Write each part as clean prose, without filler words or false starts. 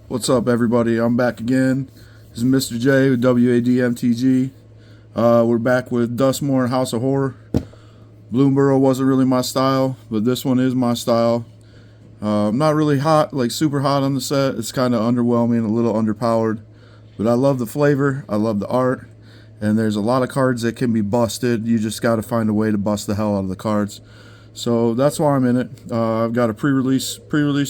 What's up, everybody? I'm back again. This is Mr. J with W.A.D MTG. We're back with Duskmourn HoH. Bloomburrow wasn't really my style, but this one is my style. Not really hot, like super hot on the set. It's kind of underwhelming, a little underpowered. But I love the flavor, I love the art, and there's a lot of cards that can be busted. You just got to find a way to bust the hell out of the cards. So that's why I'm in it. I've got a pre-release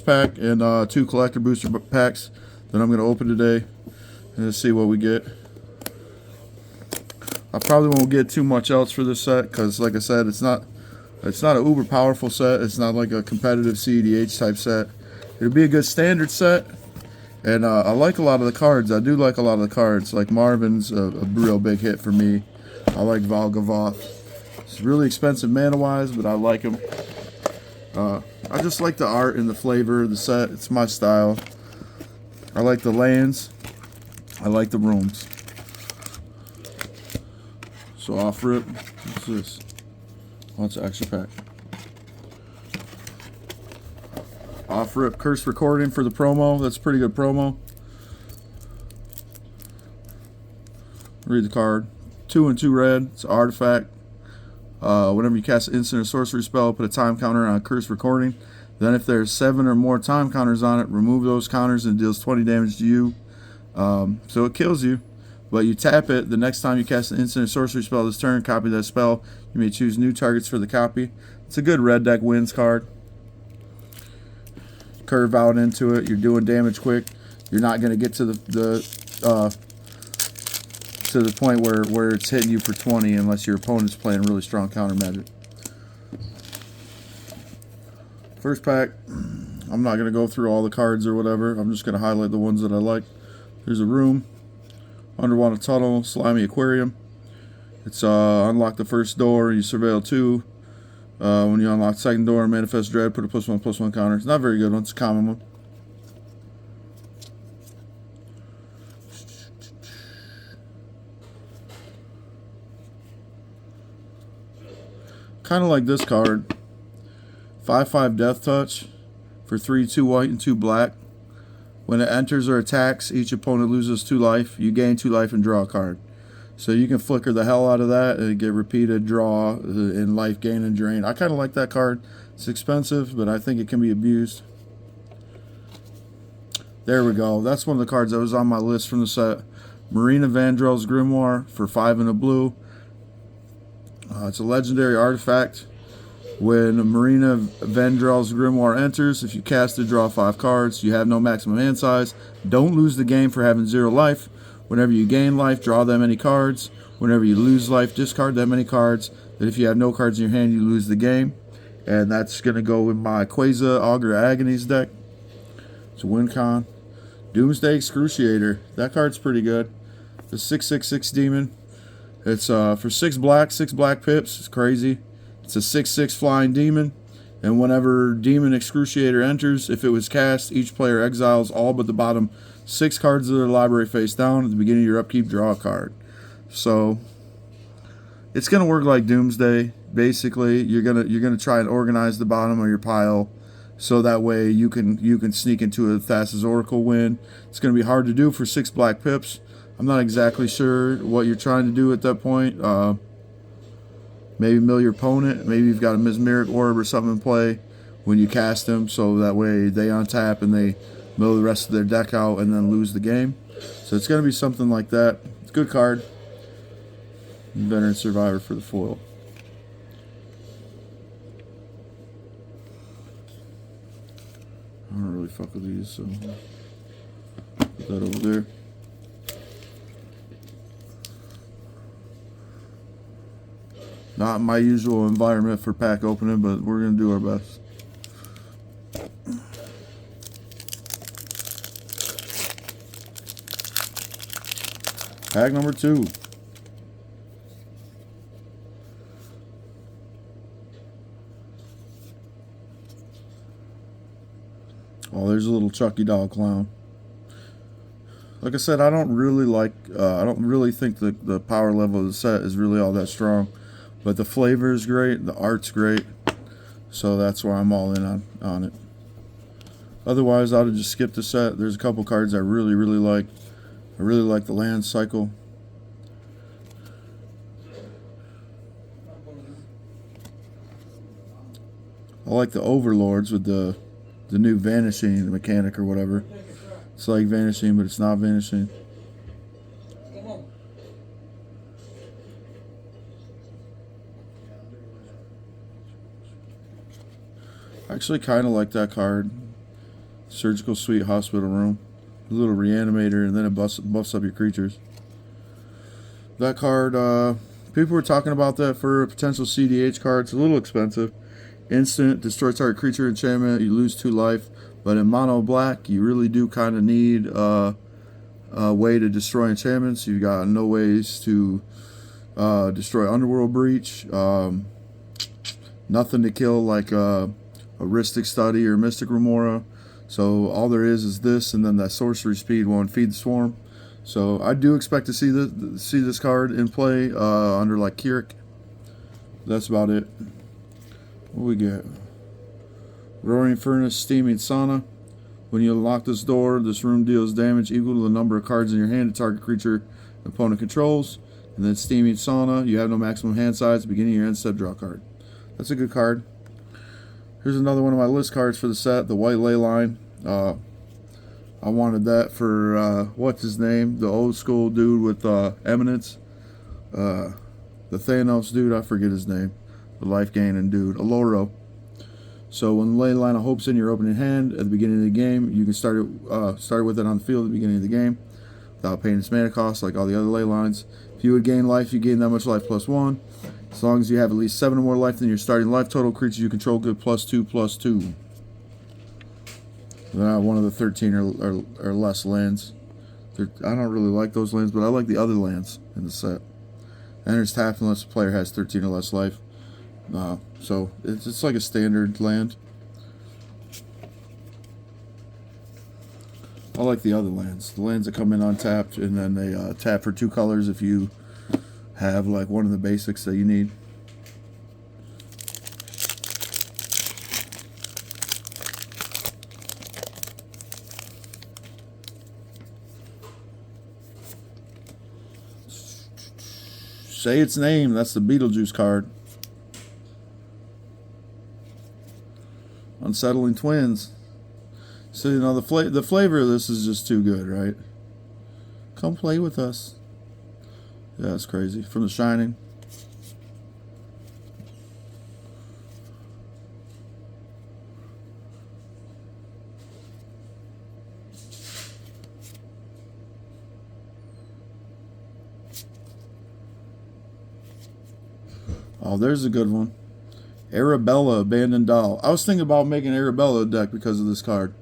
pack and 2 collector booster packs that I'm going to open today and see what we get. I probably won't get too much else for this set because, like I said, it's not an uber powerful set. It's not like a competitive CEDH type set. It'll be a good standard set, and I like a lot of the cards. I do like a lot of the cards. Like Marvin's a real big hit for me. I like Valgavoth. It's really expensive mana-wise, but I like him. I just like the art and the flavor of the set. It's my style. I like the lands. I like the rooms. So off rip. What's this? Oh, it's an extra pack. Off rip Curse Recording for the promo. That's a pretty good promo. Read the card. 2 and 2 red. It's an artifact. Whenever you cast an instant or sorcery spell, put a time counter on a Curse Recording. Then if there's 7 or more time counters on it, remove those counters and it deals 20 damage to you. So it kills you. But you tap it, the next time you cast an instant or sorcery spell this turn, copy that spell. You may choose new targets for the copy. It's a good red deck wins card. Curve out into it. You're doing damage quick. You're not going to get to the point where it's hitting you for 20 unless your opponent's playing really strong counter magic. First pack, I'm not going to go through all the cards or whatever. I'm just going to highlight the ones that I like. There's a room, underwater tunnel, slimy aquarium. It's unlock the first door, you surveil 2. When you unlock the second door, manifest dread, put a +1/+1 counter. It's not a very good one, it's a common one. Kind of like this card. 5/5 Death Touch for 3, 2 white and 2 black. When it enters or attacks, each opponent loses 2 life. You gain 2 life and draw a card. So you can flicker the hell out of that and get repeated draw and life gain and drain. I kind of like that card. It's expensive, but I think it can be abused. There we go. That's one of the cards that was on my list from the set. Marina Vandrell's Grimoire for 5 and a blue. It's a legendary artifact. When Marina Vandrell's Grimoire enters, if you cast it, draw 5 cards. You have no maximum hand size. Don't lose the game for having 0 life. Whenever you gain life, draw that many cards. Whenever you lose life, discard that many cards. But if you have no cards in your hand, you lose the game. And that's going to go with my Quasar Augur Agonies deck. It's a win con. Doomsday Excruciator. That card's pretty good. The 6/6/6 demon. It's for 6 black pips. It's crazy. It's a 6/6 flying demon, and whenever Demon Excruciator enters, if it was cast, each player exiles all but the bottom 6 cards of their library face down. At the beginning of your upkeep, draw a card. So it's gonna work like Doomsday. Basically, you're gonna try and organize the bottom of your pile, so that way you can sneak into a Thassa's Oracle win. It's gonna be hard to do for 6 black pips. I'm not exactly sure what you're trying to do at that point. Maybe mill your opponent. Maybe you've got a Mesmeric Orb or something in play when you cast them, so that way they untap and they mill the rest of their deck out and then lose the game. So it's going to be something like that. It's a good card. Veteran Survivor for the foil. I don't really fuck with these, so put that over there. Not my usual environment for pack opening, but we're going to do our best. Pack number 2. Oh, there's a little Chucky Doll clown. Like I said, I don't really think the power level of the set is really all that strong. But the flavor is great, the art's great, so that's why I'm all in on it. Otherwise, I would just skip the set. There's a couple cards I really like. I really like the land cycle. I like the overlords with the new vanishing mechanic or whatever. It's like vanishing, but it's not vanishing. I actually kind of like that card. Surgical Suite Hospital Room. A little reanimator, and then it buffs up your creatures. That card, people were talking about that for a potential CDH card. It's a little expensive. Instant, destroy target creature enchantment, you lose 2 life. But in mono black, you really do kind of need a way to destroy enchantments. You've got no ways to destroy Underworld Breach. Nothing to kill like a Ristic Study or Mystic Remora. So all there is this, and then that sorcery speed one, Feed the Swarm. So I do expect to see this card in play under like Keurig. That's about it. What we get? Roaring Furnace, Steaming Sauna. When you unlock this door, this room deals damage equal to the number of cards in your hand to target creature opponent controls. And then Steaming Sauna, you have no maximum hand size. Beginning of your end step, draw a card. That's a good card. Here's another one of my list cards for the set, the White Ley Line. I wanted that for, what's his name? The old school dude with Eminence. The Thanos dude, I forget his name. The life gaining dude, Aloro. So when the Ley Line of Hope's in your opening hand at the beginning of the game, you can start with it on the field at the beginning of the game without paying its mana cost like all the other Ley Lines. If you would gain life, you gain that much life +1. As long as you have at least 7 or more life than your starting life total, creatures you control get +2/+2. One of the 13 or less lands. I don't really like those lands, but I like the other lands in the set. Enters tapped unless the player has 13 or less life. So it's like a standard land. I like the other lands. The lands that come in untapped, and then they tap for 2 colors if you have like one of the basics that you need. Say its name. That's the Beetlejuice card. Unsettling Twins. So you know the flavor of this is just too good, right? Come play with us. Yeah, it's crazy. From The Shining. Oh, there's a good one. Arabella, Abandoned Doll. I was thinking about making Arabella deck because of this card.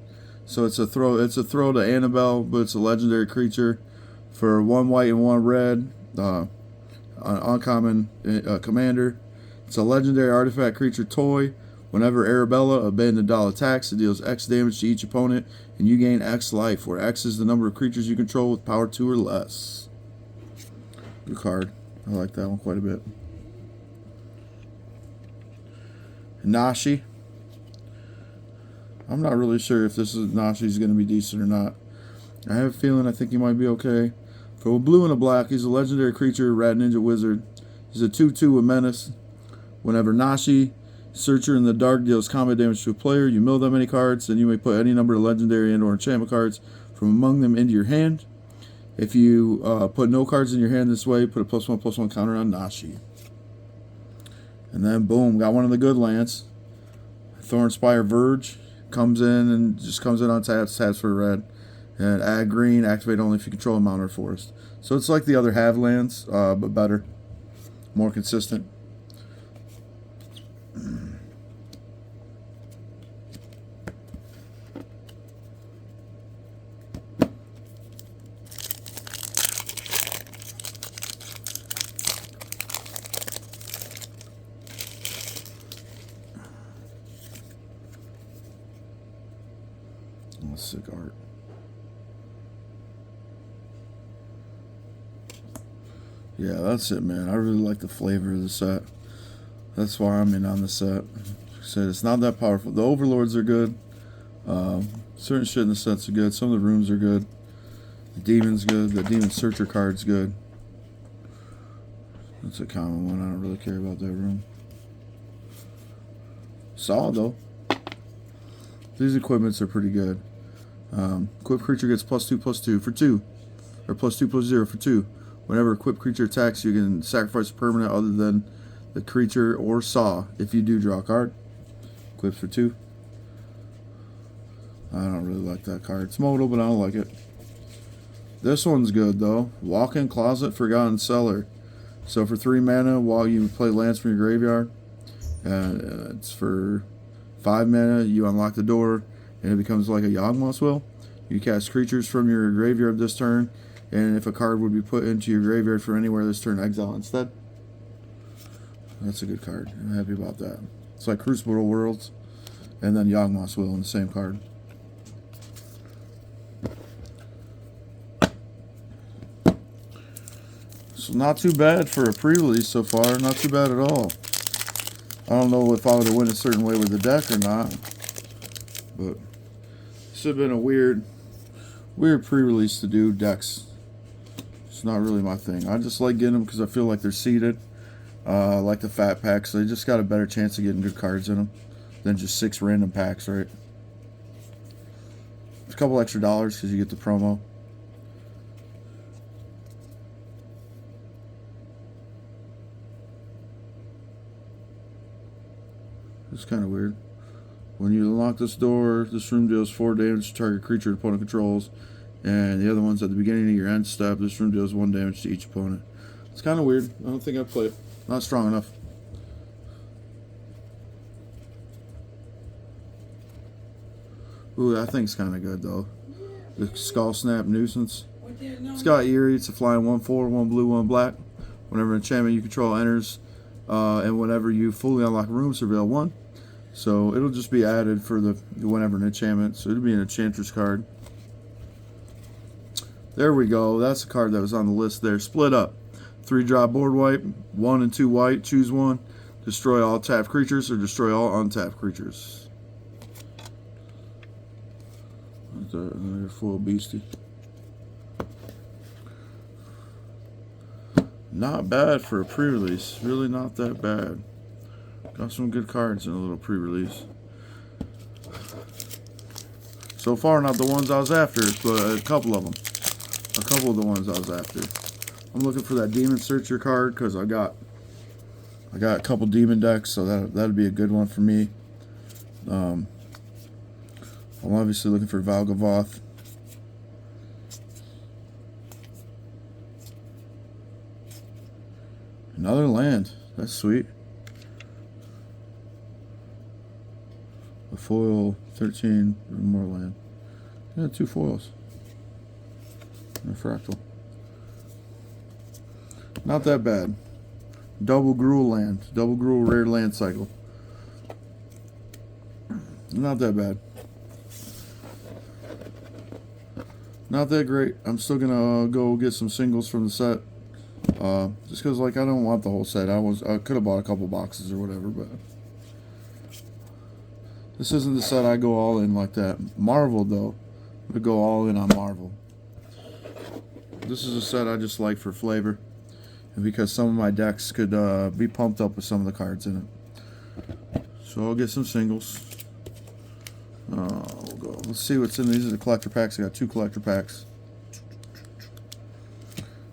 So it's a throw to Annabelle, but it's a legendary creature for 1 white and 1 red. An uncommon commander. It's a legendary artifact creature toy. Whenever Arabella, Abandoned Doll attacks, it deals X damage to each opponent, and you gain X life, where X is the number of creatures you control with power 2 or less. Good card. I like that one quite a bit. Nashi. I'm not really sure if this is Nashi's going to be decent or not. I have a feeling I think he might be okay. For a blue and a black, he's a legendary creature, Rat Ninja Wizard. He's a 2/2 with Menace. Whenever Nashi, Searcher in the Dark, deals combat damage to a player, you mill that many cards, then you may put any number of legendary and or enchantment cards from among them into your hand. If you put no cards in your hand this way, put a +1/+1 counter on Nashi. And then boom, got one of the good lands. Thornspire Verge comes in and just comes in on taps for red. And add green, activate only if you control a mountain or forest. So it's like the other have lands, but better. More consistent. Oh, sick art. Yeah, that's it, man. I really like the flavor of the set. That's why I'm in on the set. Like I said, it's not that powerful. The Overlords are good. Certain shit in the sets are good. Some of the rooms are good. The Demon's good. The Demon Searcher card's good. That's a common one. I don't really care about that room. Solid though. These equipments are pretty good. Equipped creature gets +2/+2 for 2. Or +2/+0 for 2. Whenever a equipped creature attacks, you can sacrifice a permanent other than the creature or saw. If you do, draw a card. Equipped for 2. I don't really like that card. It's modal, but I don't like it. This one's good though. Walk-in Closet, Forgotten Cellar. So for 3 mana, while you play lands from your graveyard, it's for 5 mana. You unlock the door, and it becomes like a Yawgmoth's Will. You cast creatures from your graveyard this turn, and if a card would be put into your graveyard from anywhere this turn, exile instead. That's a good card. I'm happy about that. It's like Crucible Worlds, and then Yawgmoth's Will in the same card. So not too bad for a pre-release so far. Not too bad at all. I don't know if I would have went a certain way with the deck or not, but this would have been a weird pre-release to do decks. It's not really my thing. I just like getting them because I feel like they're seeded. I like the fat packs. They just got a better chance of getting good cards in them than just 6 random packs, right? It's a couple extra dollars because you get the promo. It's kind of weird. When you unlock this door, this room deals 4 damage to target creature the opponent controls, and the other one's at the beginning of your end step. This room deals 1 damage to each opponent. It's kind of weird. I don't think I'd play it. Not strong enough. Ooh, that thing's kind of good though. The Skull Snap Nuisance. It's got Eerie. It's a flying 1/4, 1 blue, 1 black. Whenever an enchantment you control enters, and whenever you fully unlock a room, surveil 1. So it'll just be added for the whenever an enchantment. So it'll be an Enchantress card. There we go. That's a card that was on the list there. Split Up. 3-drop board wipe. 1 and 2 white. Choose one. Destroy all tapped creatures or destroy all untapped creatures. Another full beastie. Not bad for a pre-release. Really not that bad. Got some good cards in a little pre-release. So far, not the ones I was after, but a couple of them. A couple of the ones I was after. I'm looking for that Demon Searcher card because I got a couple Demon decks, so that'd be a good one for me. I'm obviously looking for Valgavoth. Another land. That's sweet. A foil, 13, more land. Yeah, 2 foils. And a fractal. Not that bad. Double Gruul land. Double Gruul rare land cycle. Not that bad. Not that great. I'm still gonna go get some singles from the set. Just because, like, I don't want the whole set. I could have bought a couple boxes or whatever, but this isn't the set I go all in like that. Marvel, though, I'm gonna go all in on Marvel. This is a set I just like for flavor, and because some of my decks could be pumped up with some of the cards in it. So I'll get some singles. We'll go. Let's see what's in these. Are the collector packs. I got 2 collector packs.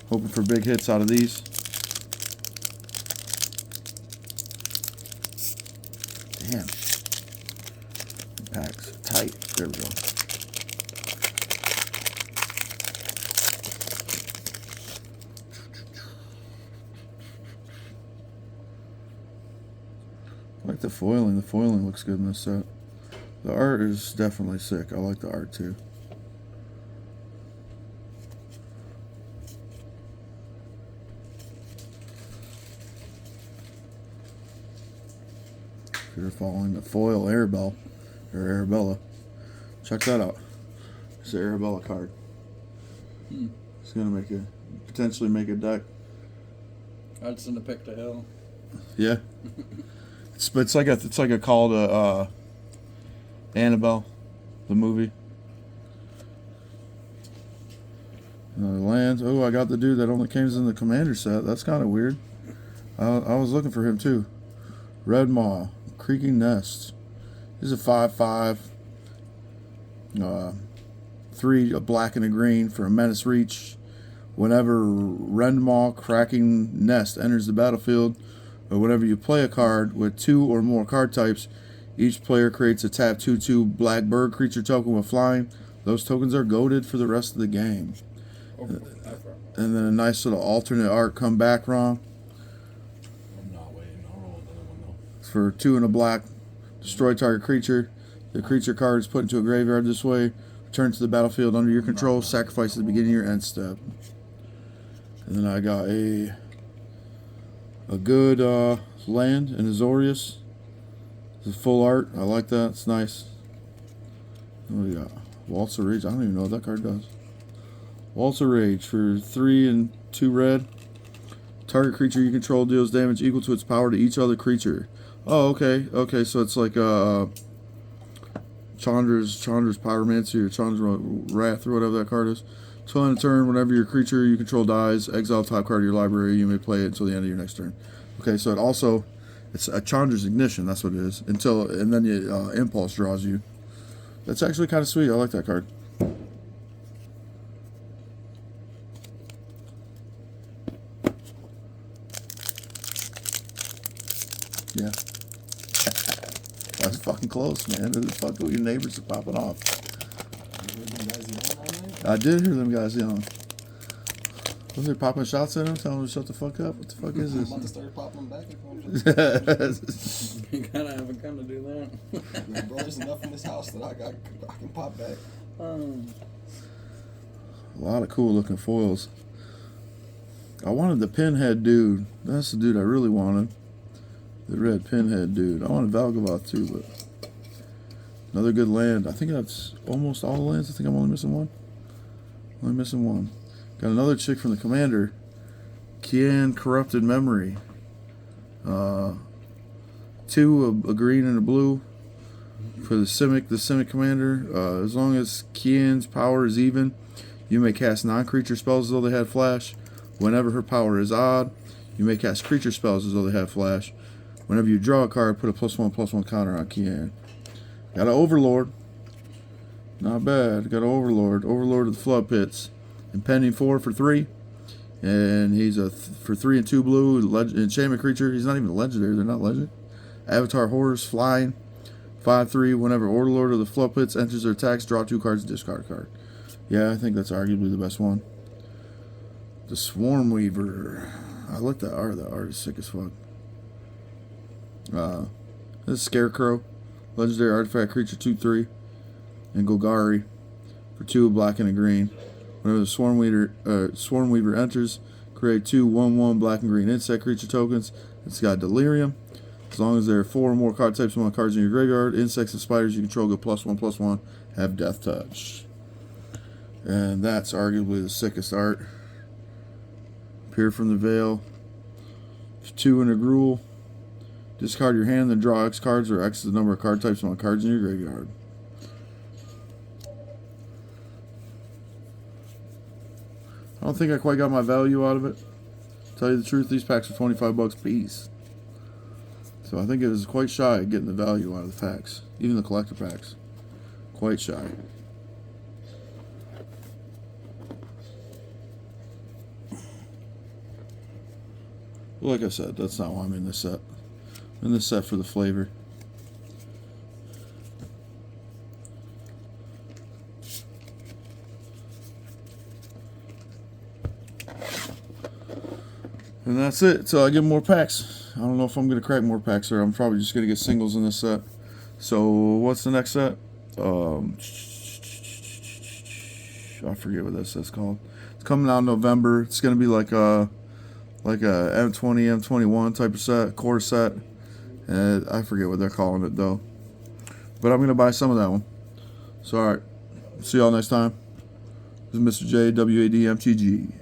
Hoping for big hits out of these. Damn. Packs tight. There we go. I like the foiling. The foiling looks good in this set. The art is definitely sick. I like the art too. If you're following the foil Arabelle or Arabella, check that out. It's the Arabella card. It's gonna potentially make a deck. I'd send a pick to hell. Yeah. It's like a call to Annabelle, the movie. Land. Oh, I got the dude that only comes in the commander set. That's kind of weird. I was looking for him too. Red Maw, Creaking Nest. He's a 5/5. 3, a black and a green for a menace reach. Whenever Rendmaw Cracking Nest enters the battlefield, or whenever you play a card with 2 or more card types, each player creates a tap 2/2 black bird creature token with flying. Those tokens are goaded for the rest of the game. And then a nice little alternate art come back wrong. I'm not waiting. I'll roll another one though. For 2 and a black, destroy target creature. The creature card is put into a graveyard this way. Return to the battlefield under your control. Sacrifice at the beginning of your end step. And then I got a good land in Azorius. This is full art. I like that. It's nice. What do we got? Waltz of Rage. I don't even know what that card does. Waltz of Rage for 3 and 2 red. Target creature you control deals damage equal to its power to each other creature. Oh, okay. Okay, so it's like Chandra's Pyromancy or Chandra's Wrath or whatever that card is. Till end of turn, whenever your creature you control dies, exile top card of your library. You may play it until the end of your next turn. Okay, so it's a Chandra's Ignition. That's what it is. And then Impulse draws you. That's actually kind of sweet. I like that card. Yeah. That's fucking close, man. Who the fuck your neighbors are popping off? I did hear them guys yelling. Was they popping shots at him, telling him to shut the fuck up? What the fuck is this? I'm about to start popping back and forth. You gotta have a gun to do that. Bro, there's enough in this house that I can pop back. A lot of cool looking foils. I wanted the Pinhead dude. That's the dude I really wanted. The red Pinhead dude. I wanted Valgavoth too, but another good land. I think that's almost all the lands. I think I'm only missing one. Only missing one. Got another chick from the commander. Kian Corrupted Memory. 2, a green and a blue. For the Simic commander. As long as Kian's power is even, you may cast non-creature spells as though they had flash. Whenever her power is odd, you may cast creature spells as though they have flash. Whenever you draw a card, put a +1/+1 counter on Kian. Got an Overlord. Not bad. Got an Overlord. Overlord of the Flood Pits. Impending 4 for 3. And he's for 3 and 2 blue. Enchantment creature. He's not even a legendary. They're not legend. Avatar Horrors. Flying. 5/3. Whenever Overlord of the Flood Pits enters their attacks, draw 2 cards and discard a card. Yeah, I think that's arguably the best one. The Swarm Weaver. I like that art. That art is sick as fuck. This is Scarecrow. Legendary artifact creature 2/3. And Golgari for 2, a black and a green. Whenever the Swarm Weaver enters, create 2 1/1 black and green insect creature tokens. It's got Delirium. As long as there are 4 or more card types among cards in your graveyard, insects and spiders you control get +1/+1, have Death Touch. And that's arguably the sickest art. Peer from the Veil. 2 and a Gruul. Discard your hand, then draw X cards, or X is the number of card types among cards in your graveyard. I don't think I quite got my value out of it. Tell you the truth, these packs are $25 a piece. So I think it was quite shy of getting the value out of the packs. Even the collector packs. Quite shy. Like I said, that's not why I'm in this set. I'm in this set for the flavor. And that's it. So I get more packs. I don't know if I'm going to crack more packs or I'm probably just going to get singles in this set. So what's the next set? I forget what that set's called. It's coming out in November. It's going to be like a M20, M21 type of set, core set. I forget what they're calling it though. But I'm going to buy some of that one. So alright. See y'all next time. This is Mr. J, W.A.D, MTG.